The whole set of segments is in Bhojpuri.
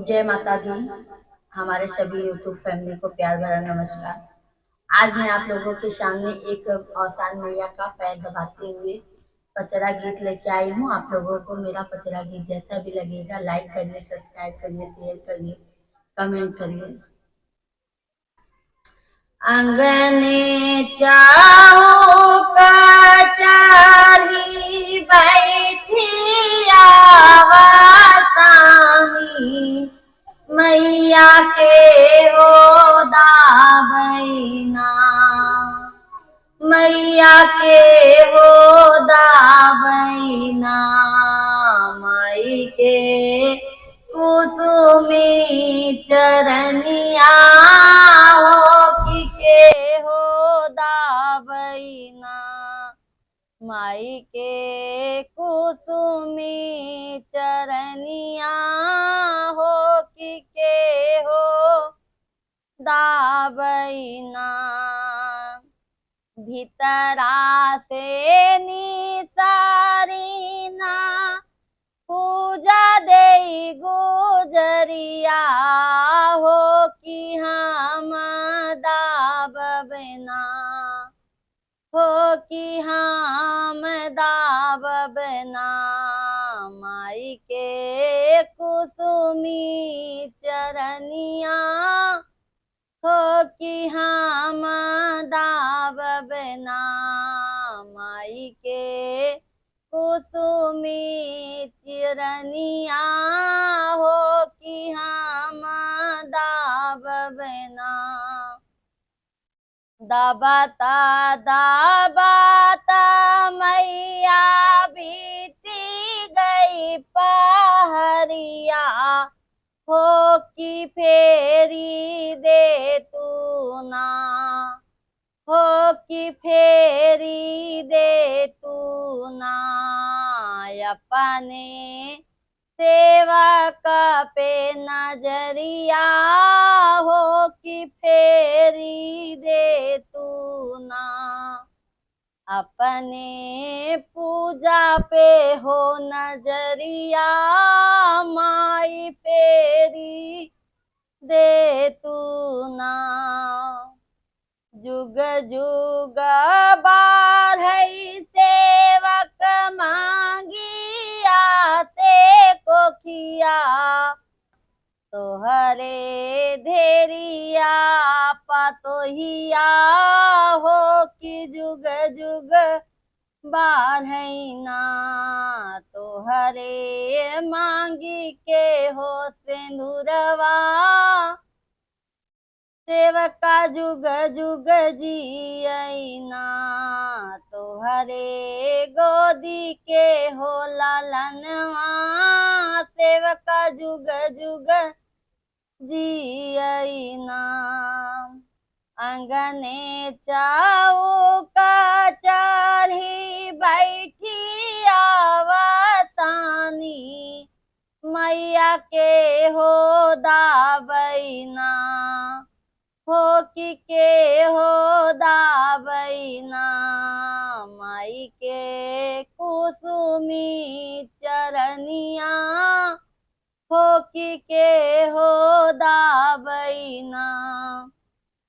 जय माता दी। हमारे सभी यूट्यूब फैमिली को प्यार भरा नमस्कार। आज मैं आप लोगों के सामने एक औसान मैया का पैर दबाते हुए पचरा गीत लेके आई हूँ। आप लोगों को मेरा पचरा गीत जैसा भी लगेगा लाइक करिए, सब्सक्राइब करिए, शेयर करिए, कमेंट करिए। अंगने चाहो का चारी बैठी आवतानी, मैया के हो दाबैना, मैया के हो दाबैना, माई के कुसुमी चरनिया हो के हो दाबैना, माई के कुसुमी चरनिया हो के हो दाबैना। भीतरा से निसारीना पूजा दे गुजरिया हो कि हम दाबना, हो कि हम दाबना, माई के कुसुमी चरनिया हो कि हम दाबना, माई के कुसुमी चिरनिया हो कि हम दाबना। दाबता दाबता मैया बीती गई पहरिया हो कि फेरी दे तू ना, हो कि फेरी दे तू ना, अपने सेवक पे नजरिया हो कि फेरी दे तू ना, अपने पूजा पे हो नजरिया, माई फेरी दे तू ना। जुग जुग बाढ़ई सेवक मांगी आते कोखिया, तोहरे धेरिया पतोहिया हो कि जुग जुग बाढ़ैना, तोहरे मांगी के हो सिंदूरवा, सेवका जुग जुग जियना, तोहरे गोदी के हो लालनवा, सेवका जुग जुग जियना। अंगने चौका चढ़ी बैठी आवतानी, मैया के हो दाबैना, हो कि के हो दाबैना, माई के कुसुमी चरनिया हो कि के हो दाबैना,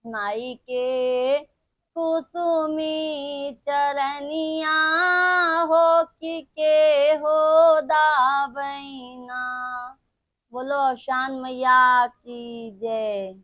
माई के कुसुमी चरनिया हो कि के हो दाबैना। बोलो औसान मैया की जय।